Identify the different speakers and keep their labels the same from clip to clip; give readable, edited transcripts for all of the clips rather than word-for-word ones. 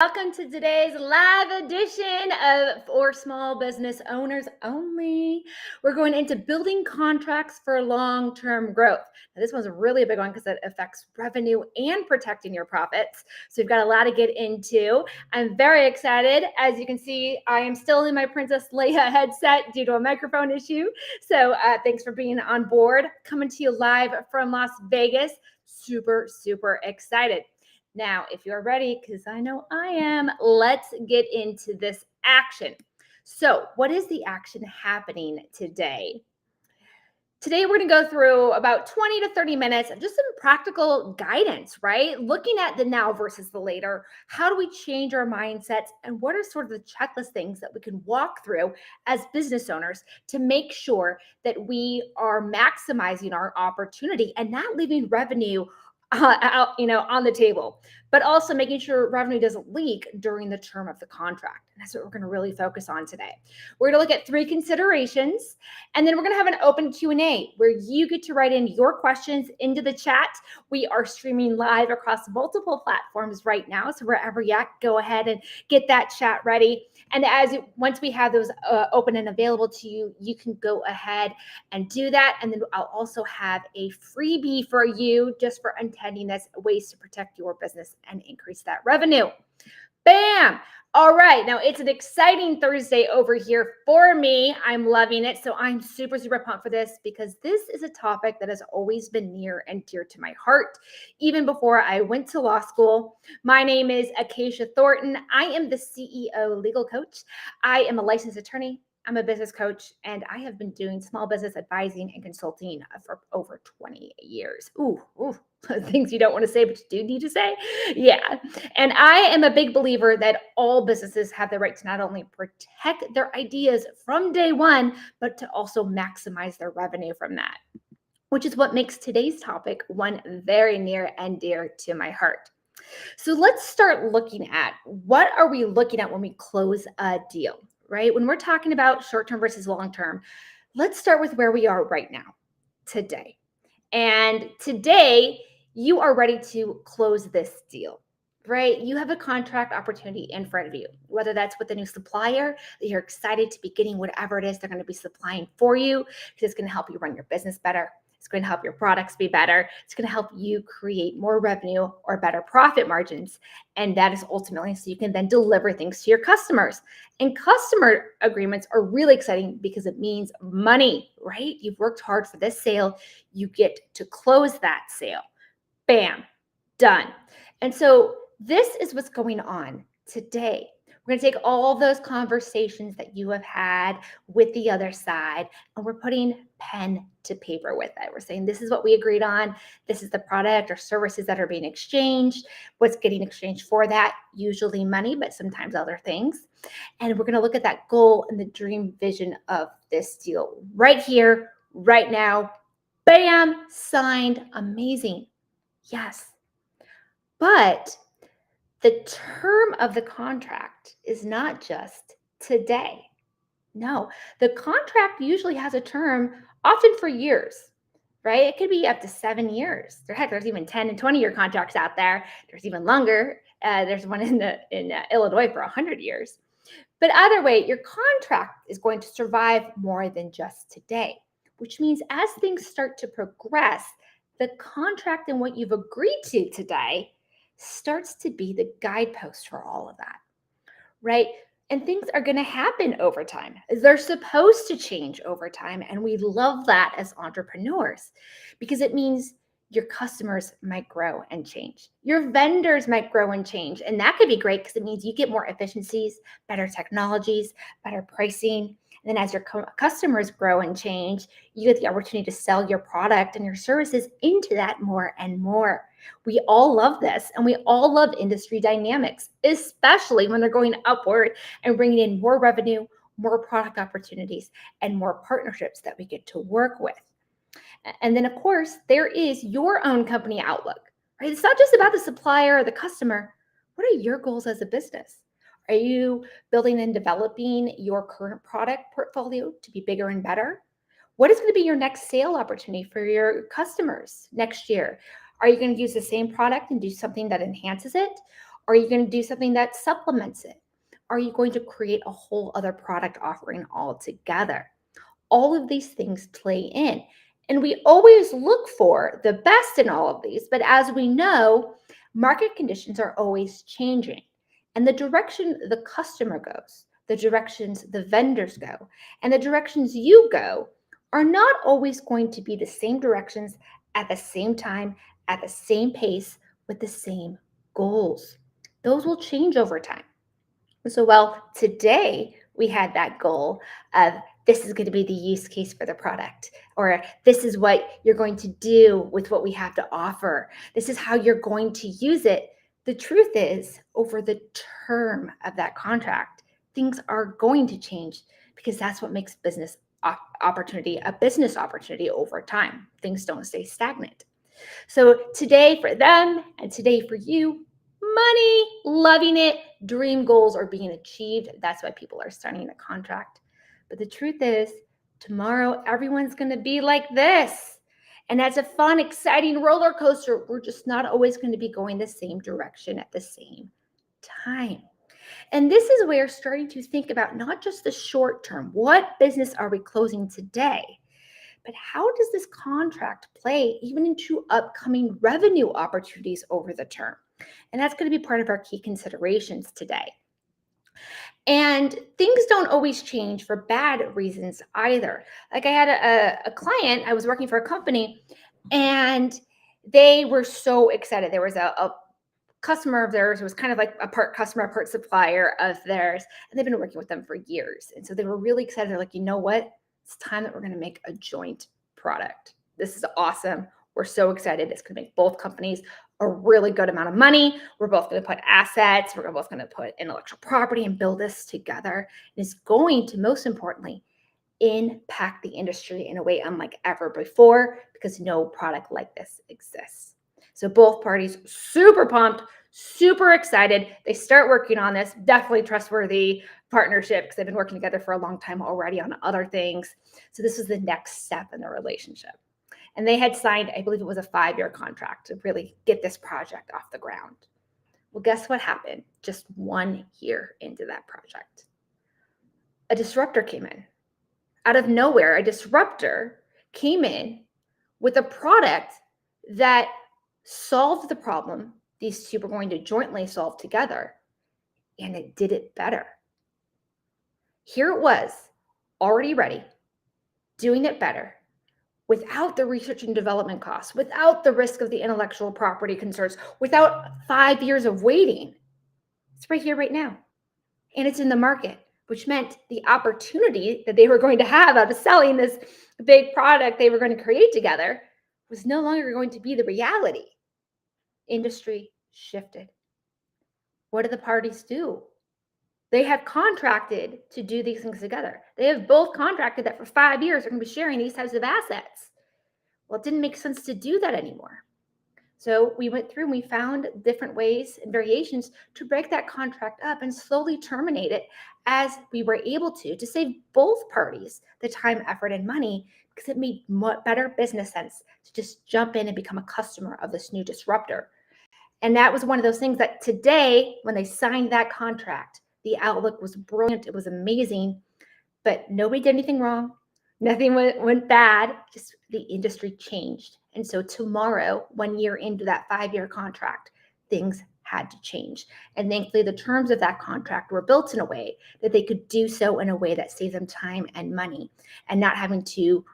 Speaker 1: Welcome to today's live edition of For Small Business Owners Only. We're going into building contracts for long-term growth. Now, this one's really a big one because it affects revenue and protecting your profits. So we've got a lot to get into. I'm very excited. As you can see, I am still in my Princess Leia headset due to a microphone issue. So thanks for being on board. Coming to you live from Las Vegas. Super excited. Now, if you're ready, because I know I am, let's get into this action. So, what is the action happening today? Today, we're going to go through about 20 to 30 minutes of just some practical guidance, right? Looking at the now versus the later. How do we change our mindsets? And what are sort of the checklist things that we can walk through as business owners to make sure that we are maximizing our opportunity and not leaving revenue out, on the table, but also making sure revenue doesn't leak during the term of the contract. And that's what we're going to really focus on today. We're going to look at 3 considerations, and then we're going to have an open Q&A where you get to write in your questions into the chat. We are streaming live across multiple platforms right now, so wherever you're at, go ahead and get that chat ready. And once we have those open and available to you, you can go ahead and do that. And then I'll also have a freebie for you just for attending this, ways to protect your business and increase that revenue. Bam! All right, now it's an exciting Thursday over here for me. I'm loving it. So I'm super pumped for this because this is a topic that has always been near and dear to my heart, even before I went to law school. My name is Acacia Thornton. I am the CEO Legal Coach. I am a licensed attorney. I'm a business coach, and I have been doing small business advising and consulting for over 20 years. Ooh, things you don't want to say, but you do need to say. Yeah. And I am a big believer that all businesses have the right to not only protect their ideas from day one, but to also maximize their revenue from that, which is what makes today's topic one very near and dear to my heart. So let's start looking at what are we looking at when we close a deal, right? When we're talking about short-term versus long-term, let's start with where we are right now, today. And today, you are ready to close this deal, right? You have a contract opportunity in front of you, whether that's with a new supplier that you're excited to be getting whatever it is they're going to be supplying for you, because it's going to help you run your business better. It's going to help your products be better. It's going to help you create more revenue or better profit margins. And that is ultimately so you can then deliver things to your customers. And customer agreements are really exciting because it means money, right? You've worked hard for this sale. You get to close that sale. Bam, done. And so this is what's going on today. We're going to take all those conversations that you have had with the other side, and we're putting pen to paper with it. We're saying, this is what we agreed on. This is the product or services that are being exchanged. What's getting exchanged for that? Usually money, but sometimes other things. And we're going to look at that goal and the dream vision of this deal right here, right now. Bam, signed, amazing. Yes. But the term of the contract is not just today. No, the contract usually has a term, often for years, right? It could be up to 7 years. There's even 10 and 20-year contracts out there. There's even longer. There's one in Illinois for 100 years. But either way, your contract is going to survive more than just today, which means as things start to progress, the contract and what you've agreed to today starts to be the guidepost for all of that, right? And things are going to happen over time. They're supposed to change over time. And we love that as entrepreneurs because it means your customers might grow and change. Your vendors might grow and change. And that could be great because it means you get more efficiencies, better technologies, better pricing. And then as your customers grow and change, you get the opportunity to sell your product and your services into that more and more. We all love this, and we all love industry dynamics, especially when they're going upward and bringing in more revenue, more product opportunities, and more partnerships that we get to work with. And then, of course, there is your own company outlook, right? It's not just about the supplier or the customer. What are your goals as a business? Are you building and developing your current product portfolio to be bigger and better? What is going to be your next sale opportunity for your customers next year? Are you going to use the same product and do something that enhances it? Are you going to do something that supplements it? Are you going to create a whole other product offering altogether? All of these things play in. And we always look for the best in all of these. But as we know, market conditions are always changing. And the direction the customer goes, the directions the vendors go, and the directions you go are not always going to be the same directions at the same time, at the same pace, with the same goals. Those will change over time. So, well, today we had that goal of this is going to be the use case for the product, or this is what you're going to do with what we have to offer. This is how you're going to use it. The truth is, over the term of that contract, things are going to change because that's what makes business opportunity a business opportunity over time. Things don't stay stagnant. So today for them and today for you, money, loving it, dream goals are being achieved. That's why people are signing a contract. But the truth is, tomorrow everyone's going to be like this. And that's a fun, exciting roller coaster. We're just not always going to be going the same direction at the same time. And this is where starting to think about not just the short term, what business are we closing today? But how does this contract play even into upcoming revenue opportunities over the term? And that's going to be part of our key considerations today. And things don't always change for bad reasons either. Like I had a client, I was working for a company, and they were so excited. There was a customer of theirs, who was kind of like a part customer, part supplier of theirs, and they've been working with them for years. And so they were really excited. They're like, you know what? It's time that we're going to make a joint product. This is awesome. We're so excited. It's going to make both companies a really good amount of money. We're both going to put assets. We're both going to put intellectual property and build this together. And it's going to, most importantly, impact the industry in a way unlike ever before, because no product like this exists. So both parties super pumped, super excited. They start working on this. Definitely trustworthy partnership because they've been working together for a long time already on other things. So this was the next step in the relationship. And they had signed, I believe it was a 5-year contract to really get this project off the ground. Well, guess what happened just 1 year into that project? A disruptor came in. Out of nowhere, a disruptor came in with a product that solved the problem these two were going to jointly solve together, and it did it better. Here it was, already ready, doing it better, without the research and development costs, without the risk of the intellectual property concerns, without 5 years of waiting. It's right here, right now. And it's in the market, which meant the opportunity that they were going to have out of selling this big product they were going to create together was no longer going to be the reality. Industry shifted. What do the parties do? They have contracted to do these things together. They have both contracted that for 5 years they're going to be sharing these types of assets. Well, it didn't make sense to do that anymore. So we went through and we found different ways and variations to break that contract up and slowly terminate it as we were able to save both parties the time, effort, and money, because it made better business sense to just jump in and become a customer of this new disruptor. And that was one of those things that today, when they signed that contract, the outlook was brilliant. It was amazing, but nobody did anything wrong. Nothing went bad, just the industry changed. And so tomorrow, 1 year into that 5-year contract, things had to change. And thankfully, the terms of that contract were built in a way that they could do so in a way that saved them time and money, and not having to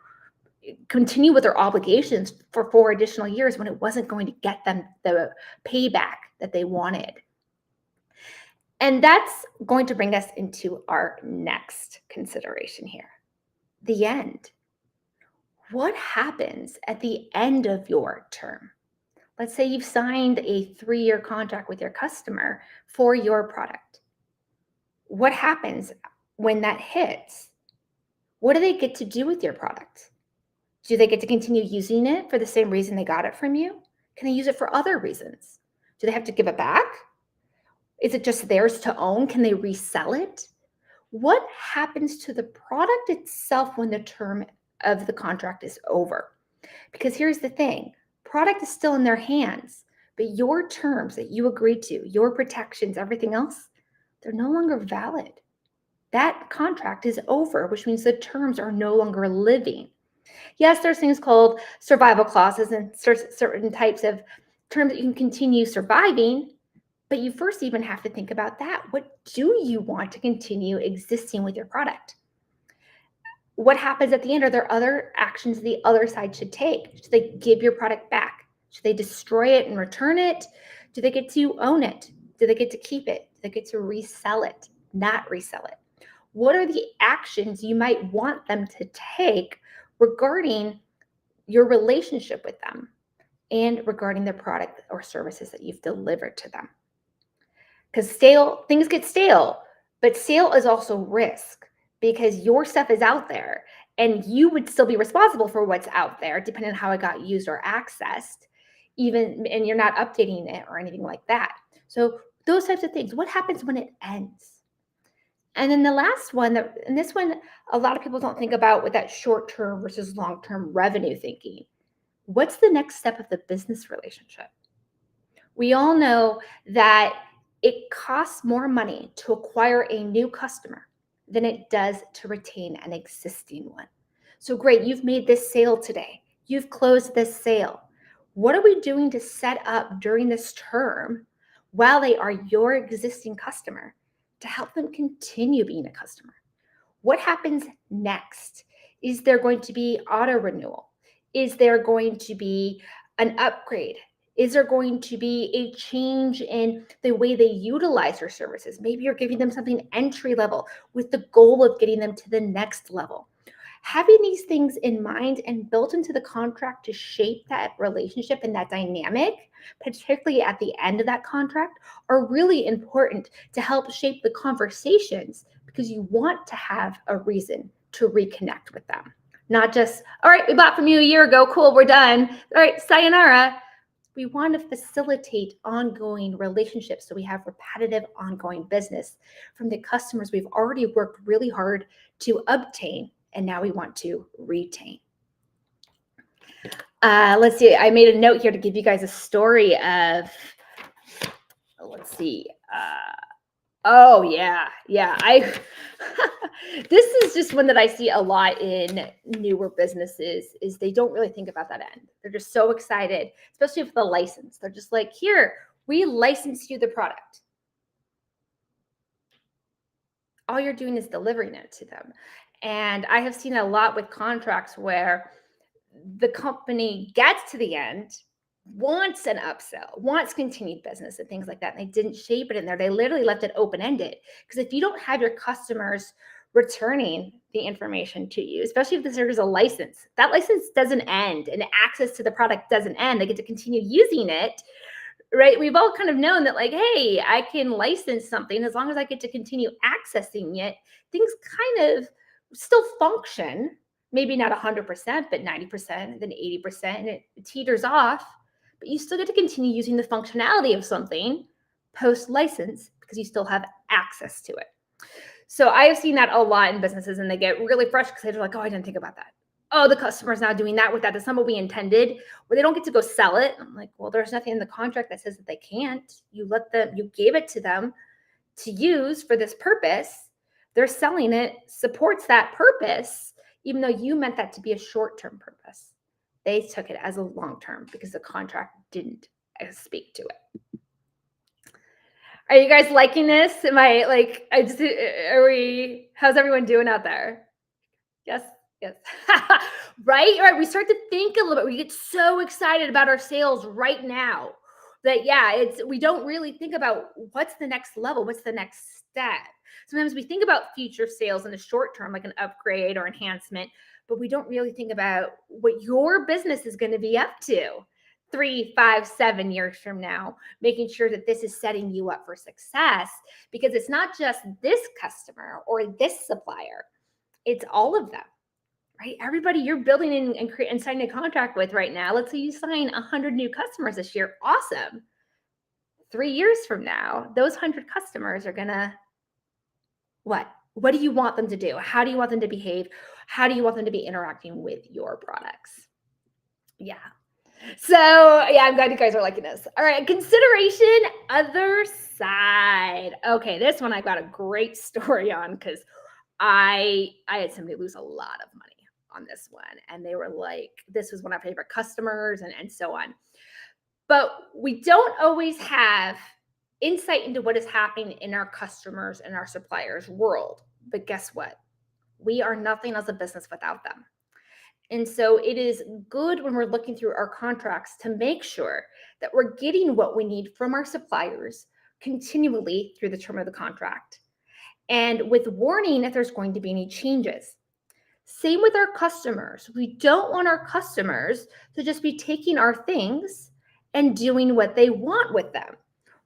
Speaker 1: continue with their obligations for 4 additional years when it wasn't going to get them the payback that they wanted. And that's going to bring us into our next consideration here. The end. What happens at the end of your term? Let's say you've signed a 3-year contract with your customer for your product. What happens when that hits? What do they get to do with your product? Do they get to continue using it for the same reason they got it from you? Can they use it for other reasons? Do they have to give it back? Is it just theirs to own? Can they resell it? What happens to the product itself when the term of the contract is over? Because here's the thing, product is still in their hands, But your terms that you agreed to, your protections, everything else, they're no longer valid. That contract is over, which means the terms are no longer living. Yes, there's things called survival clauses and certain types of terms that you can continue surviving, but you first even have to think about that. What do you want to continue existing with your product? What happens at the end? Are there other actions the other side should take? Should they give your product back? Should they destroy it and return it? Do they get to own it? Do they get to keep it? Do they get to resell it, not resell it? What are the actions you might want them to take regarding your relationship with them and regarding the product or services that you've delivered to them? Because things get stale, but stale is also risk because your stuff is out there and you would still be responsible for what's out there, depending on how it got used or accessed, and you're not updating it or anything like that. So those types of things. What happens when it ends? And then the last one, and this one, a lot of people don't think about with that short-term versus long-term revenue thinking. What's the next step of the business relationship? We all know that it costs more money to acquire a new customer than it does to retain an existing one. So great, you've made this sale today. You've closed this sale. What are we doing to set up during this term while they are your existing customer to help them continue being a customer? What happens next? Is there going to be auto renewal? Is there going to be an upgrade? Is there going to be a change in the way they utilize your services? Maybe you're giving them something entry level with the goal of getting them to the next level. Having these things in mind and built into the contract to shape that relationship and that dynamic, particularly at the end of that contract, are really important to help shape the conversations because you want to have a reason to reconnect with them. Not just, all right, we bought from you a year ago, cool, we're done. All right, sayonara. We want to facilitate ongoing relationships so we have repetitive, ongoing business from the customers we've already worked really hard to obtain, and now we want to retain. Let's see. I made a note here to give you guys a story of, let's see. Oh yeah. This is just one that I see a lot in newer businesses is they don't really think about that end. They're just so excited, especially with the license. They're just like, here, we license you the product. All you're doing is delivering it to them. And I have seen a lot with contracts where the company gets to the end, wants an upsell, wants continued business and things like that. And they didn't shape it in there. They literally left it open-ended. Because if you don't have your customers returning the information to you, especially if there's a license, that license doesn't end and access to the product doesn't end. They get to continue using it, right? We've all kind of known that like, hey, I can license something as long as I get to continue accessing it. Things kind of still function. Maybe not 100%, but 90%, then 80%, and it teeters off. But you still get to continue using the functionality of something post-license because you still have access to it. So I have seen that a lot in businesses, and they get really frustrated because they're like, oh, I didn't think about that. Oh, the customer's now doing that with that. That's not what we intended. Or they don't get to go sell it. I'm like, well, there's nothing in the contract that says that they can't. You gave it to them to use for this purpose. They're selling it, supports that purpose, even though you meant that to be a short-term purpose. They took it as a long-term because the contract didn't speak to it. Are you guys liking this? How's everyone doing out there? Yes. Right? We start to think a little bit. We get so excited about our sales right now that we don't really think about what's the next level, what's the next step. Sometimes we think about future sales in the short term, like an upgrade or enhancement, but we don't really think about what your business is going to be up to 3, 5, 7 years from now, making sure that this is setting you up for success, because it's not just this customer or this supplier, it's all of them. Right? Everybody you're building and signing a contract with right now, let's say you sign 100 new customers this year. Awesome. 3 years from now, those 100 customers are going to what? What do you want them to do? How do you want them to behave? How do you want them to be interacting with your products? Yeah. So yeah, I'm glad you guys are liking this. All right, consideration, other side. Okay, this one I got a great story on because I had somebody lose a lot of money on this one, and they were like, this was one of our favorite customers, and so on. But we don't always have insight into what is happening in our customers and our suppliers' world. But guess what? We are nothing as a business without them. And so it is good when we're looking through our contracts to make sure that we're getting what we need from our suppliers continually through the term of the contract. And with warning if there's going to be any changes. Same with our customers. We don't want our customers to just be taking our things and doing what they want with them.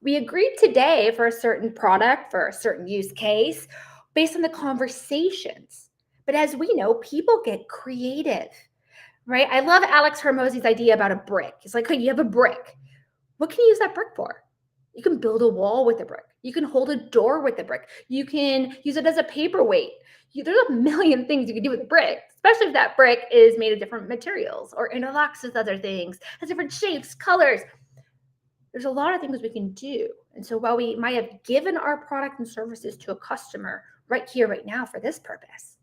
Speaker 1: We agreed today for a certain product, for a certain use case, based on the conversations. But as we know, people get creative, right? I love Alex Hermosi's idea about a brick. It's like, hey, you have a brick. What can you use that brick for? You can build a wall with a brick. You can hold a door with a brick. You can use it as a paperweight. There's a million things you can do with a brick, especially if that brick is made of different materials or interlocks with other things, has different shapes, colors. There's a lot of things we can do. And so while we might have given our product and services to a customer right here, right now for this purpose,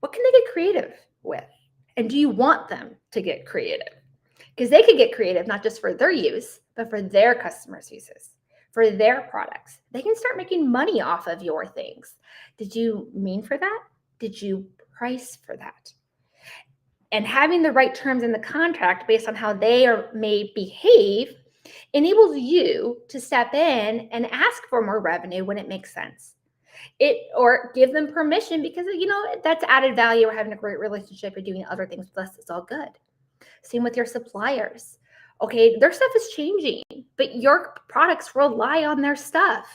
Speaker 1: what can they get creative with? And do you want them to get creative? Because they could get creative, not just for their use, but for their customers' uses, for their products. They can start making money off of your things. Did you mean for that? Did you price for that? And having the right terms in the contract based on how they may behave enables you to step in and ask for more revenue when it makes sense. Or give them permission because that's added value. We're having a great relationship. You're doing other things with us. It's all good. Same with your suppliers. Okay, their stuff is changing, but your products rely on their stuff.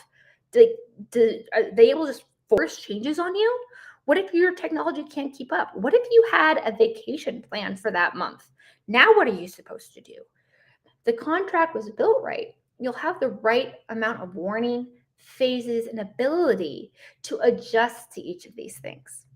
Speaker 1: Are they able to just force changes on you? What if your technology can't keep up? What if you had a vacation plan for that month? Now what are you supposed to do? The contract was built right. You'll have the right amount of warning, phases, and ability to adjust to each of these things.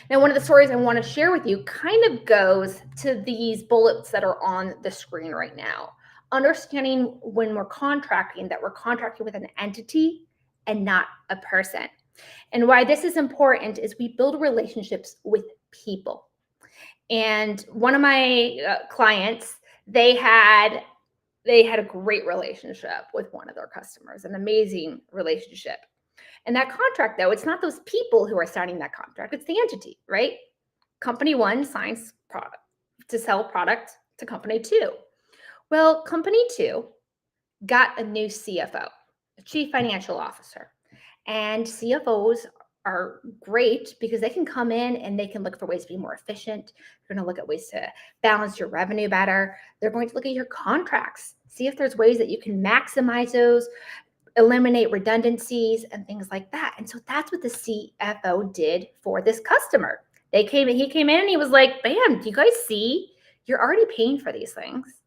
Speaker 1: Now, one of the stories I want to share with you kind of goes to these bullets that are on the screen right now. Understanding when we're contracting that we're contracting with an entity and not a person. And why this is important is we build relationships with people. And one of my clients, they had a great relationship with one of their customers, an amazing relationship. And that contract, though, it's not those people who are signing that contract, it's the entity, right? Company one signs product to sell product to company two. Well, company two got a new CFO, a chief financial officer. And CFOs are great because they can come in and they can look for ways to be more efficient. They're going to look at ways to balance your revenue better. They're going to look at your contracts, see if there's ways that you can maximize those, eliminate redundancies and things like that. And so that's what the CFO did for this customer. He came in and he was like, bam, do you guys see? You're already paying for these things.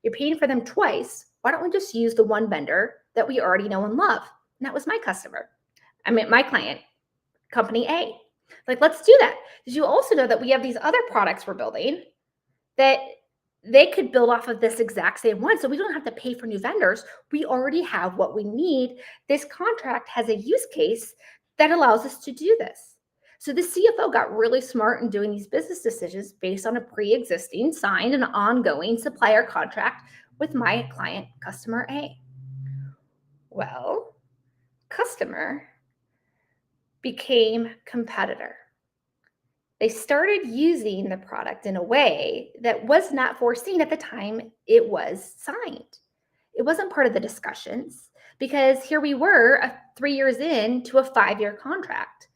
Speaker 1: You're paying for them twice. Why don't we just use the one vendor that we already know and love? And that was my customer. I mean, my client, company A. Like, let's do that. Did you also know that we have these other products we're building that they could build off of this exact same one? So we don't have to pay for new vendors. We already have what we need. This contract has a use case that allows us to do this. So the CFO got really smart in doing these business decisions based on a pre-existing signed and ongoing supplier contract with my client, customer A. Well, customer became competitor. They started using the product in a way that was not foreseen at the time it was signed. It wasn't part of the discussions because here we were 3 years into a 5-year contract.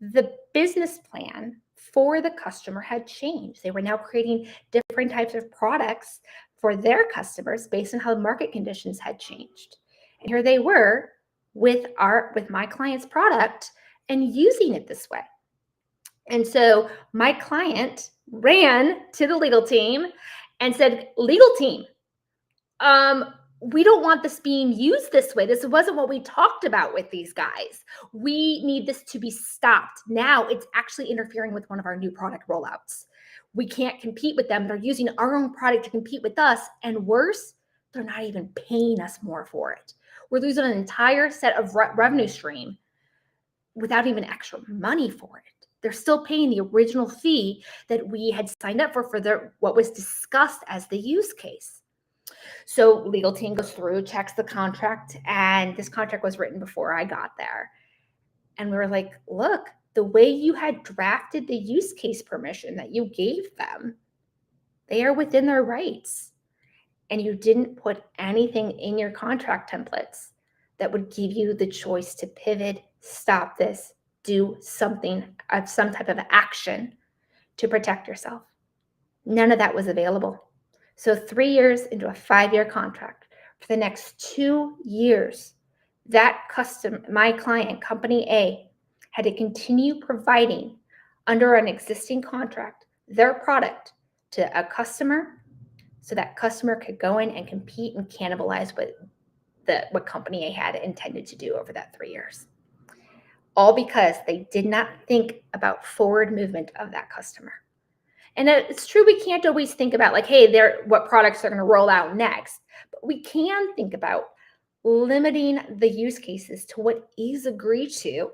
Speaker 1: The business plan for the customer had changed. They were now creating different types of products for their customers based on how the market conditions had changed. And here they were with my client's product and using it this way. And so my client ran to the legal team and said, legal team, we don't want this being used this way. This wasn't what we talked about with these guys. We need this to be stopped. Now it's actually interfering with one of our new product rollouts. we can't compete with them. They're using our own product to compete with us. And worse, they're not even paying us more for it. We're losing an entire set of revenue stream without even extra money for it. They're still paying the original fee that we had signed up for what was discussed as the use case. So legal team goes through, checks the contract, and this contract was written before I got there. And we were like, look, the way you had drafted the use case permission that you gave them, they are within their rights. And you didn't put anything in your contract templates that would give you the choice to pivot, stop this, do something of some type of action to protect yourself. None of that was available. So 3 years into a 5-year contract, for the next 2 years, my client, company A, had to continue providing under an existing contract their product to a customer so that customer could go in and compete and cannibalize what company A had intended to do over that 3 years. All because they did not think about forward movement of that customer. And it's true, we can't always think about like, hey, what products are going to roll out next. But we can think about limiting the use cases to what is agreed to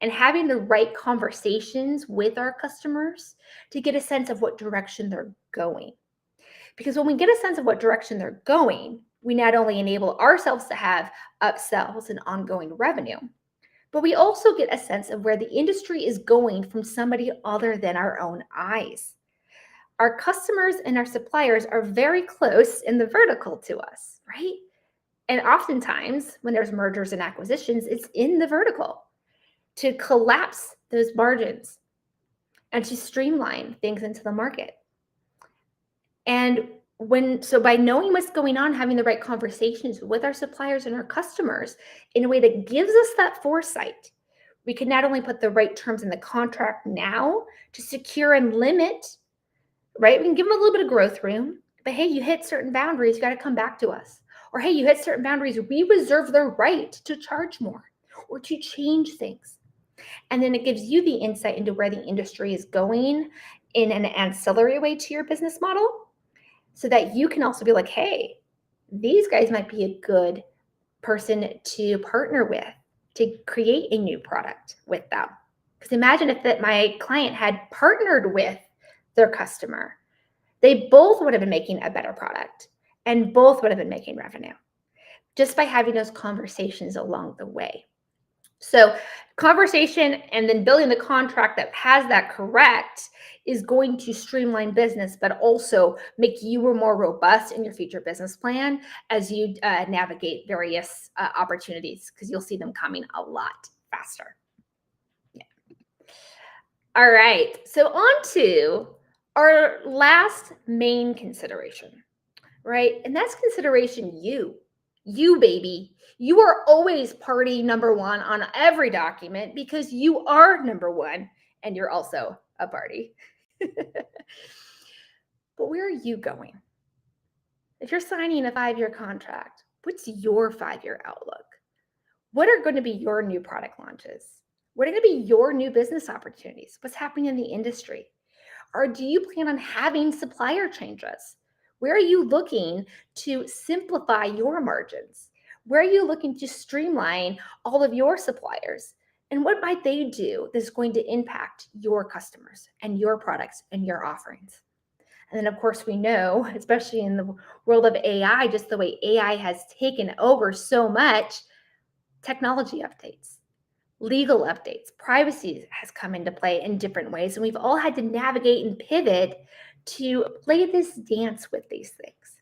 Speaker 1: and having the right conversations with our customers to get a sense of what direction they're going. Because when we get a sense of what direction they're going, we not only enable ourselves to have upsells and ongoing revenue, but we also get a sense of where the industry is going from somebody other than our own eyes. Our customers and our suppliers are very close in the vertical to us, right? And oftentimes when there's mergers and acquisitions, it's in the vertical to collapse those margins and to streamline things into the market. And by knowing what's going on, having the right conversations with our suppliers and our customers in a way that gives us that foresight, we can not only put the right terms in the contract now to secure and limit, right? We can give them a little bit of growth room, but hey, you hit certain boundaries, you got to come back to us. Or hey, you hit certain boundaries, we reserve the right to charge more or to change things. And then it gives you the insight into where the industry is going in an ancillary way to your business model, so that you can also be like, hey, these guys might be a good person to partner with to create a new product with them. Because imagine if my client had partnered with their customer, they both would have been making a better product and both would have been making revenue just by having those conversations along the way. So conversation and then building the contract that has that correct is going to streamline business, but also make you more robust in your future business plan as you navigate various opportunities, because you'll see them coming a lot faster. Yeah. All right, so on to our last main consideration, right? And that's consideration you, baby. You are always party number one on every document because you are number one and you're also a party. But where are you going? If you're signing a 5-year contract, what's your 5-year outlook? What are going to be your new product launches? What are going to be your new business opportunities? What's happening in the industry? Or do you plan on having supplier changes? Where are you looking to simplify your margins? Where are you looking to streamline all of your suppliers? And what might they do that's going to impact your customers and your products and your offerings? And then, of course, we know, especially in the world of AI, just the way AI has taken over so much, technology updates, legal updates, privacy has come into play in different ways. And we've all had to navigate and pivot to play this dance with these things.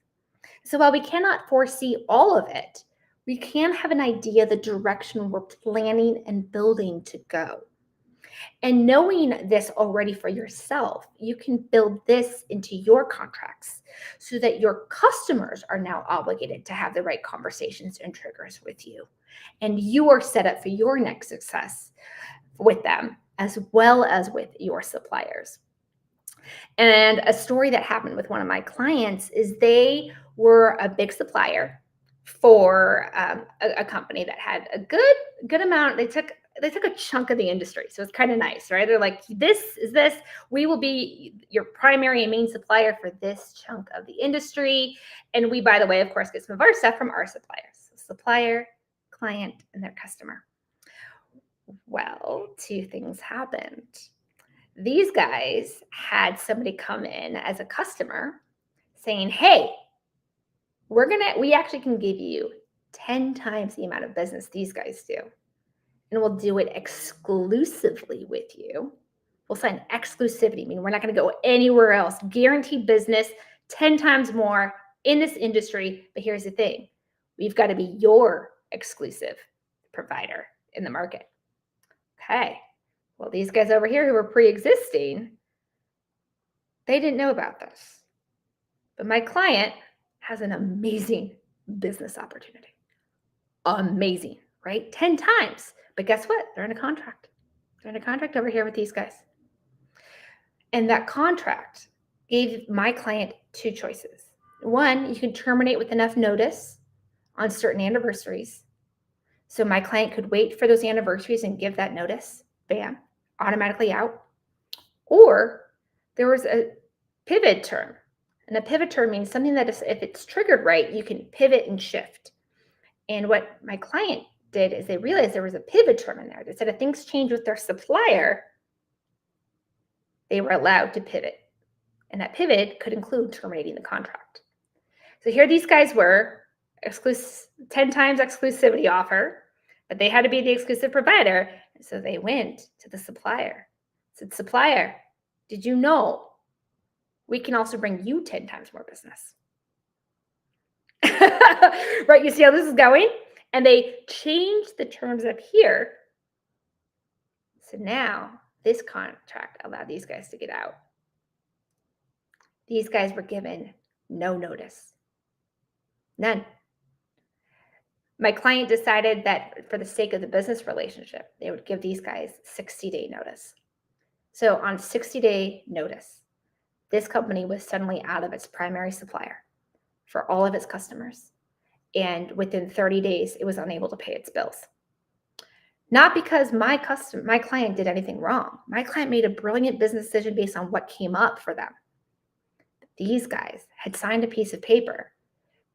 Speaker 1: So while we cannot foresee all of it, we can have an idea the direction we're planning and building to go. And knowing this already for yourself, you can build this into your contracts so that your customers are now obligated to have the right conversations and triggers with you. And you are set up for your next success with them, as well as with your suppliers. And a story that happened with one of my clients is they were a big supplier for a company that had a good amount. they took a chunk of the industry. So it's kind of nice, right? They're like, we will be your primary and main supplier for this chunk of the industry. And we, by the way, of course, get some of our stuff from our suppliers. So supplier, client, and their customer. Well, two things happened. These guys had somebody come in as a customer saying, hey, we actually can give you 10 times the amount of business these guys do. And we'll do it exclusively with you. We'll sign exclusivity, meaning we're not going to go anywhere else. Guaranteed business, 10 times more in this industry. But here's the thing. We've got to be your exclusive provider in the market. Okay. Well, these guys over here who were pre-existing, they didn't know about this. But my client has an amazing business opportunity. Amazing, right? 10 times. But guess what? They're in a contract. They're in a contract over here with these guys. And that contract gave my client two choices. One, you can terminate with enough notice on certain anniversaries. So my client could wait for those anniversaries and give that notice. Bam, automatically out. Or there was a pivot term. And a pivot term means something that if it's triggered right, you can pivot and shift. And what my client did is they realized there was a pivot term in there that said if things change with their supplier, they were allowed to pivot. And that pivot could include terminating the contract. So here these guys were, 10 times exclusivity offer, but they had to be the exclusive provider. And so they went to the supplier. Said, supplier, did you know we can also bring you 10 times more business? Right, you see how this is going? And they changed the terms up here. So now this contract allowed these guys to get out. These guys were given no notice. None. My client decided that for the sake of the business relationship, they would give these guys 60-day notice. So on 60-day notice, this company was suddenly out of its primary supplier for all of its customers. And within 30 days, it was unable to pay its bills. Not because my client did anything wrong. My client made a brilliant business decision based on what came up for them. These guys had signed a piece of paper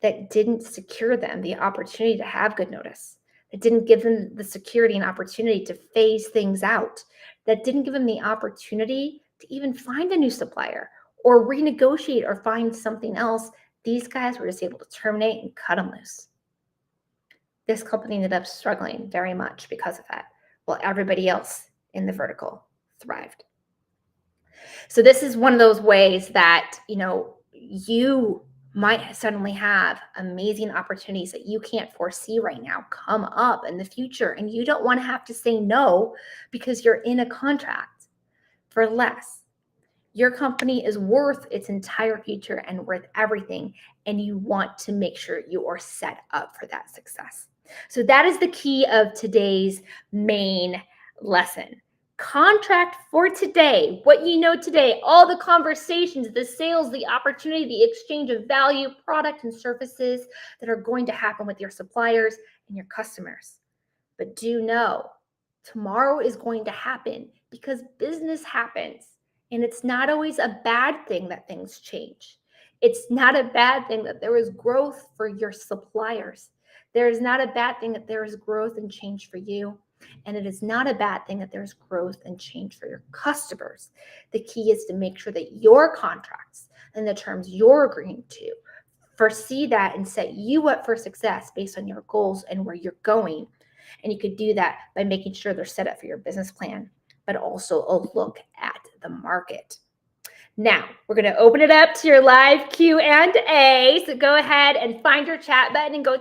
Speaker 1: that didn't secure them the opportunity to have good notice, that didn't give them the security and opportunity to phase things out, that didn't give them the opportunity to even find a new supplier or renegotiate or find something else. These guys were just able to terminate and cut them loose. This company ended up struggling very much because of that, while everybody else in the vertical thrived. So this is one of those ways that, you might suddenly have amazing opportunities that you can't foresee right now come up in the future. And you don't want to have to say no because you're in a contract for less. Your company is worth its entire future and worth everything. And you want to make sure you are set up for that success. So that is the key of today's main lesson. Contract for today, what you know today, all the conversations, the sales, the opportunity, the exchange of value, product and services that are going to happen with your suppliers and your customers. But do know tomorrow is going to happen because business happens. And it's not always a bad thing that things change. It's not a bad thing that there is growth for your suppliers. There is not a bad thing that there is growth and change for you. And it is not a bad thing that there's growth and change for your customers. The key is to make sure that your contracts and the terms you're agreeing to foresee that and set you up for success based on your goals and where you're going. And you could do that by making sure they're set up for your business plan, but also a look at the market. Now, we're going to open it up to your live Q&A. So go ahead and find your chat button and go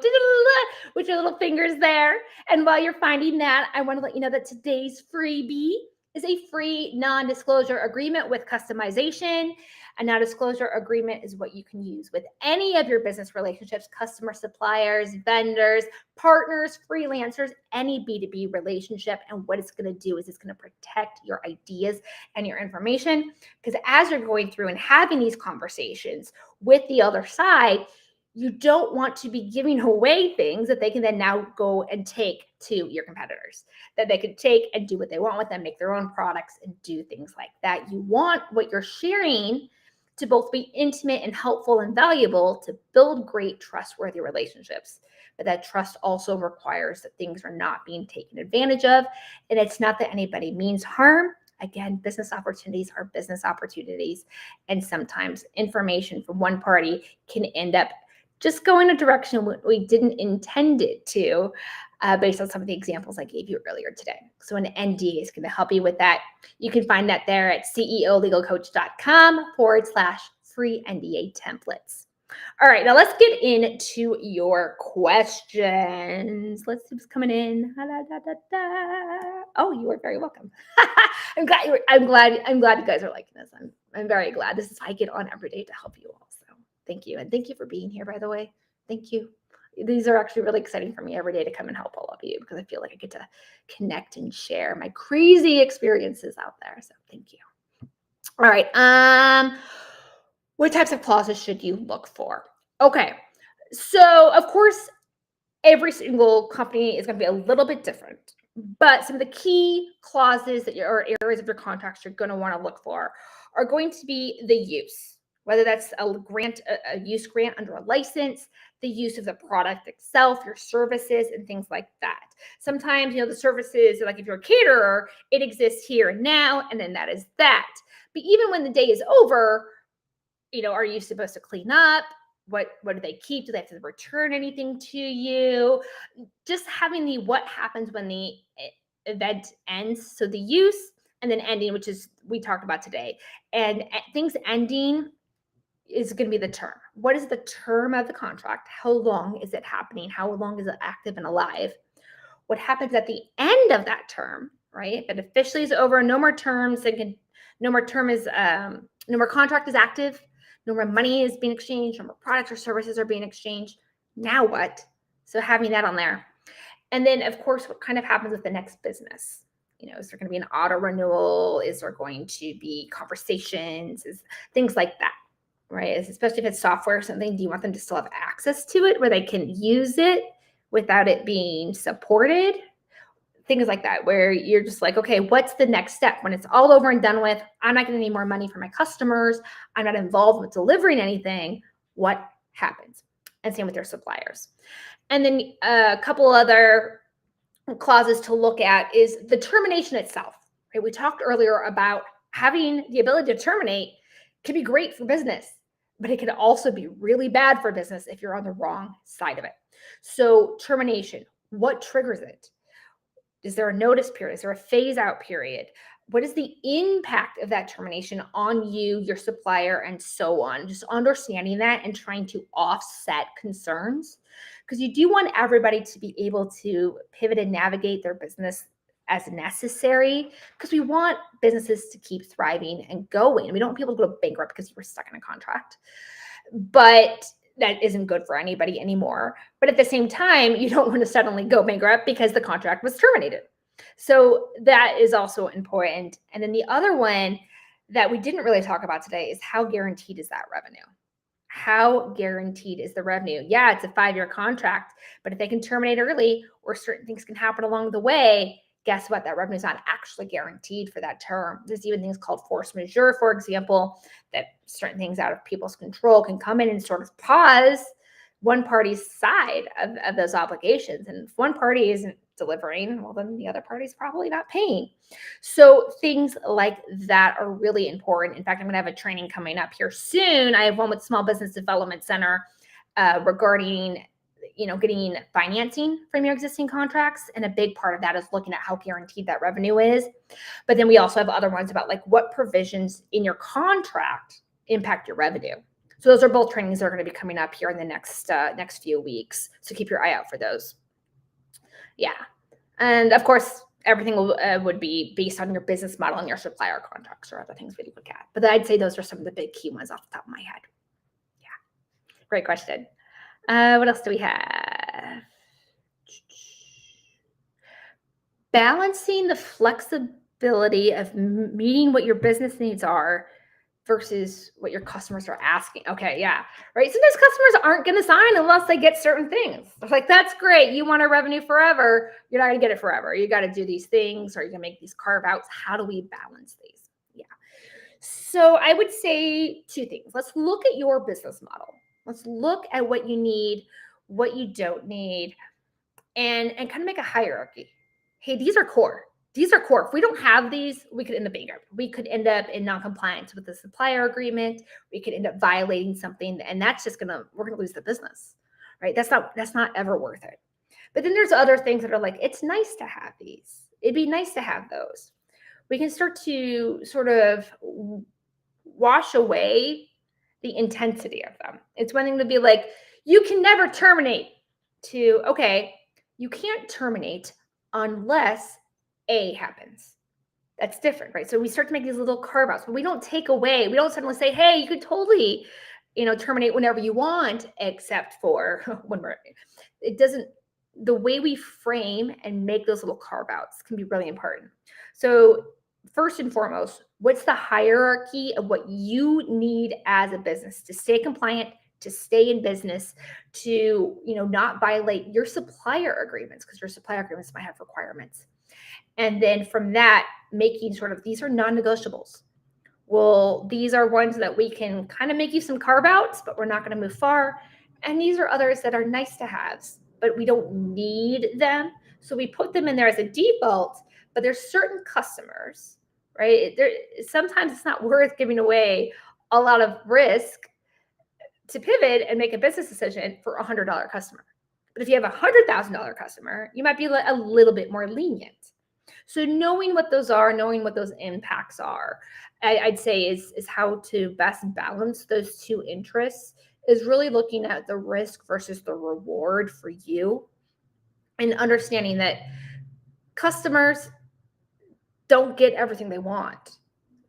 Speaker 1: with your little fingers there. And while you're finding that, I want to let you know that today's freebie is a free non-disclosure agreement with customization. A non-disclosure agreement is what you can use with any of your business relationships, customer, suppliers, vendors, partners, freelancers, any B2B relationship. And what it's going to do is it's going to protect your ideas and your information. Because as you're going through and having these conversations with the other side, You don't want to be giving away things that they can then now go and take to your competitors, that they could take and do what they want with them, make their own products and do things like that. You want what you're sharing to both be intimate and helpful and valuable to build great, trustworthy relationships. But that trust also requires that things are not being taken advantage of. And it's not that anybody means harm. Again, business opportunities are business opportunities. And sometimes information from one party can end up just going a direction we didn't intend it to, based on some of the examples I gave you earlier today. So an NDA is going to help you with that. You can find that there at CEOLegalcoach.com/free NDA templates. All right, now let's get into your questions. Let's see what's coming in. Oh, you are very welcome. I'm glad you guys are liking this. I'm very glad. This is I get on every day to help you all. So thank you. And thank you for being here, by the way. Thank you. These are actually really exciting for me every day to come and help all of you because I feel like I get to connect and share my crazy experiences out there. So thank you. All right. What types of clauses should you look for? Okay. So of course, every single company is going to be a little bit different, but some of the key clauses that or areas of your contracts you're going to want to look for are going to be the use, whether that's a use grant under a license, the use of the product itself, your services, and things like that. Sometimes, the services, like if you're a caterer, it exists here and now, and then that is that. But even when the day is over, are you supposed to clean up? What do they keep? Do they have to return anything to you? Just having the what happens when the event ends. So the use and then ending, which is we talked about today. And things ending is going to be the term. What is the term of the contract? How long is it happening? How long is it active and alive? What happens at the end of that term, right? If it officially is over, no more terms, no more contract is active, no more money is being exchanged, no more products or services are being exchanged. Now what? So having that on there. And then, of course, what kind of happens with the next business? Is there going to be an auto renewal? Is there going to be conversations? Things like that, right? Especially if it's software or something, do you want them to still have access to it where they can use it without it being supported? Things like that, where you're just like, okay, what's the next step? When it's all over and done with, I'm not getting any more money from my customers. I'm not involved with delivering anything. What happens? And same with their suppliers. And then a couple other clauses to look at is the termination itself. Right? We talked earlier about having the ability to terminate can be great for business, but it can also be really bad for business if you're on the wrong side of it. So termination, what triggers it? Is there a notice period? Is there a phase out period? What is the impact of that termination on you, your supplier, and so on? Just understanding that and trying to offset concerns, because you do want everybody to be able to pivot and navigate their business as necessary, because we want businesses to keep thriving and going. We don't want people to go bankrupt because you were stuck in a contract. But that isn't good for anybody anymore. But at the same time, you don't want to suddenly go bankrupt because the contract was terminated. So that is also important. And then the other one that we didn't really talk about today is how guaranteed is that revenue? How guaranteed is the revenue? Yeah, it's a 5-year contract, but if they can terminate early or certain things can happen along the way, guess what? That revenue is not actually guaranteed for that term. There's even things called force majeure, for example, that certain things out of people's control can come in and sort of pause one party's side of those obligations. And if one party isn't delivering, well, then the other party's probably not paying. So things like that are really important. In fact, I'm going to have a training coming up here soon. I have one with Small Business Development Center regarding getting financing from your existing contracts. And a big part of that is looking at how guaranteed that revenue is. But then we also have other ones about like what provisions in your contract impact your revenue. So those are both trainings that are going to be coming up here in the next few weeks. So keep your eye out for those. Yeah. And of course, everything would be based on your business model and your supplier contracts or other things we look at. But I'd say those are some of the big key ones off the top of my head. Yeah. Great question. What else do we have? Balancing the flexibility of meeting what your business needs are versus what your customers are asking. Okay, yeah, right. Sometimes customers aren't going to sign unless they get certain things. They're like, that's great. You want our revenue forever. You're not going to get it forever. You got to do these things, or you're going to make these carve outs. How do we balance these? Yeah. So I would say two things. Let's look at your business model. Let's look at what you need, what you don't need, and kind of make a hierarchy. Hey, these are core. These are core. If we don't have these, we could end up bankrupt. We could end up in non-compliance with the supplier agreement. We could end up violating something, and that's just we're gonna lose the business, right? That's not ever worth it. But then there's other things that are like, it's nice to have these. It'd be nice to have those. We can start to sort of wash away the intensity of them. It's one thing to be like, you can never terminate, to, okay, you can't terminate unless A happens. That's different, right? So we start to make these little carve outs, but we don't take away, we don't suddenly say, hey, you could totally, terminate whenever you want, except for when it doesn't, the way we frame and make those little carve outs can be really important. So first and foremost, what's the hierarchy of what you need as a business to stay compliant, to stay in business, to not violate your supplier agreements, because your supplier agreements might have requirements. And then from that, making sort of, these are non-negotiables. Well, these are ones that we can kind of make you some carve outs, but we're not going to move far. And these are others that are nice to haves, but we don't need them. So we put them in there as a default, but there's certain customers, right? Sometimes it's not worth giving away a lot of risk to pivot and make a business decision for a $100 customer. But if you have a $100,000 customer, you might be a little bit more lenient. So knowing what those are, knowing what those impacts are, I'd say is how to best balance those two interests, is really looking at the risk versus the reward for you, and understanding that customers don't get everything they want.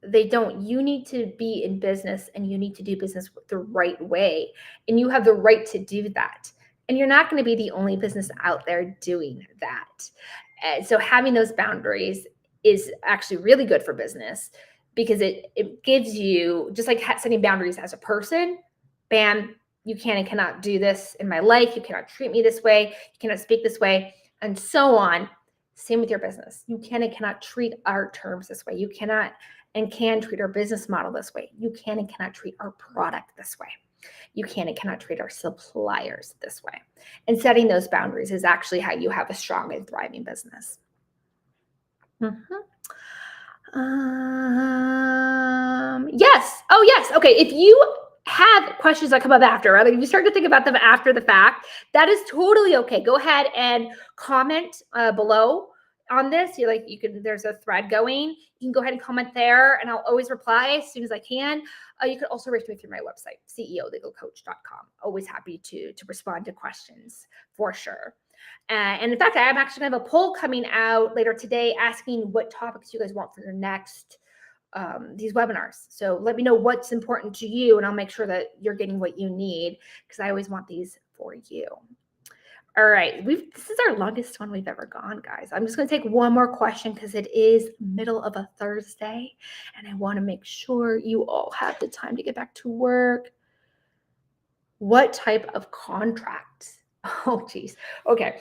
Speaker 1: They don't. You need to be in business, and you need to do business the right way. And you have the right to do that. And you're not going to be the only business out there doing that. And so having those boundaries is actually really good for business, because it gives you, just like setting boundaries as a person, bam, you can and cannot do this in my life. You cannot treat me this way. You cannot speak this way, and so on. Same with your business. You can and cannot treat our terms this way. You cannot and can treat our business model this way. You can and cannot treat our product this way. You can and cannot treat our suppliers this way. And setting those boundaries is actually how you have a strong and thriving business. Yes. Oh, yes. Okay. If you have questions that come up after, right? Like if you start to think about them after the fact, that is totally okay. Go ahead and comment below on this. There's a thread going. You can go ahead and comment there, and I'll always reply as soon as I can. You can also reach me through my website, CEOLegalcoach.com. Always happy to respond to questions for sure. And in fact, I'm actually going to have a poll coming out later today asking what topics you guys want for your next these webinars. So let me know what's important to you, and I'll make sure that you're getting what you need, because I always want these for you. All right, this is our longest one we've ever gone, guys. I'm just going to take one more question, because it is middle of a Thursday, and I want to make sure you all have the time to get back to work. What type of contract? Oh, geez. Okay.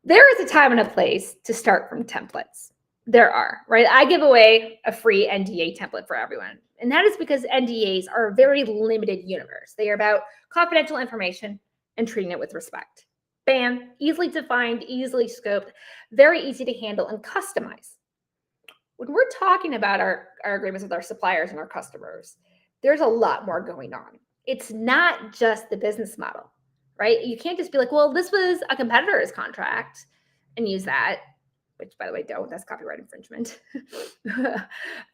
Speaker 1: There is a time and a place to start from templates. There are, right? I give away a free NDA template for everyone. And that is because NDAs are a very limited universe. They are about confidential information and treating it with respect. Bam, easily defined, easily scoped, very easy to handle and customize. When we're talking about our agreements with our suppliers and our customers, there's a lot more going on. It's not just the business model, right? You can't just be like, well, this was a competitor's contract and use that, which, by the way, don't. That's copyright infringement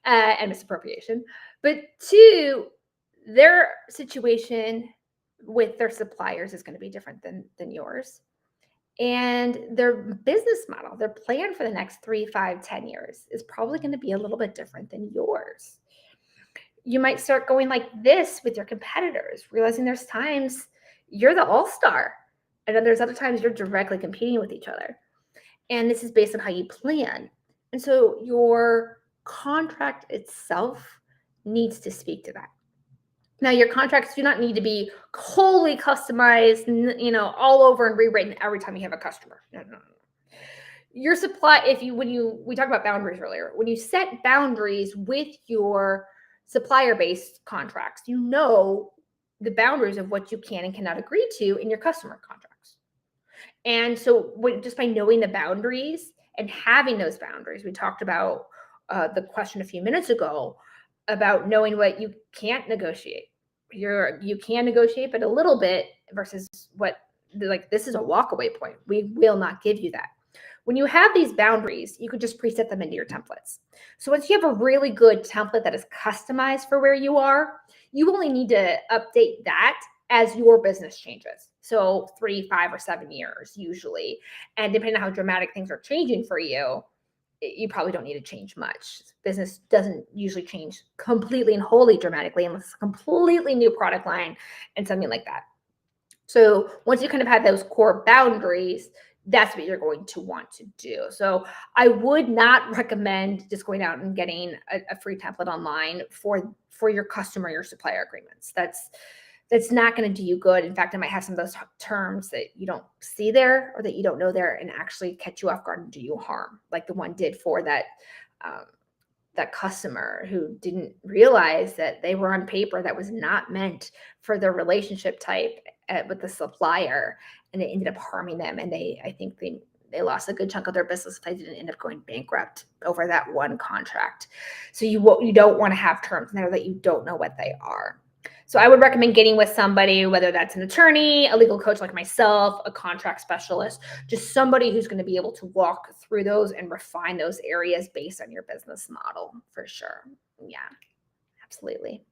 Speaker 1: and misappropriation. But two, their situation with their suppliers is going to be different than yours. And their business model, their plan for the next 3, 5, 10 years is probably going to be a little bit different than yours. You might start going like this with your competitors, realizing there's times you're the all-star, and then there's other times you're directly competing with each other. And this is based on how you plan. And so your contract itself needs to speak to that. Now, your contracts do not need to be wholly customized, all over and rewritten every time you have a customer. No, no, no. Your supply, we talked about boundaries earlier, when you set boundaries with your supplier-based contracts, you know the boundaries of what you can and cannot agree to in your customer contracts. And so just by knowing the boundaries and having those boundaries, we talked about the question a few minutes ago about knowing what you can't negotiate. You can negotiate, but a little bit versus what, like, this is a walkaway point. We will not give you that. When you have these boundaries, you could just preset them into your templates. So once you have a really good template that is customized for where you are, you only need to update that as your business changes. So 3, 5, or 7 years usually. And depending on how dramatic things are changing for you, you probably don't need to change much. Business doesn't usually change completely and wholly dramatically unless it's a completely new product line and something like that. So once you kind of have those core boundaries, that's what you're going to want to do. So I would not recommend just going out and getting a free template online for your customer, your supplier agreements. That's not going to do you good. In fact, it might have some of those terms that you don't see there or that you don't know there and actually catch you off guard and do you harm, like the one did for that customer who didn't realize that they were on paper that was not meant for their relationship type with the supplier, and it ended up harming them. And I think they lost a good chunk of their business if they didn't end up going bankrupt over that one contract. So you don't want to have terms in there that you don't know what they are. So I would recommend getting with somebody, whether that's an attorney, a legal coach like myself, a contract specialist, just somebody who's going to be able to walk through those and refine those areas based on your business model for sure. Yeah, absolutely.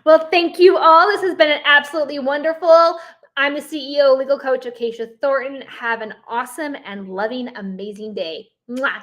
Speaker 1: Well, thank you all. This has been absolutely wonderful. I'm the CEO legal coach, Acacia Thornton. Have an awesome and loving, amazing day. Mwah.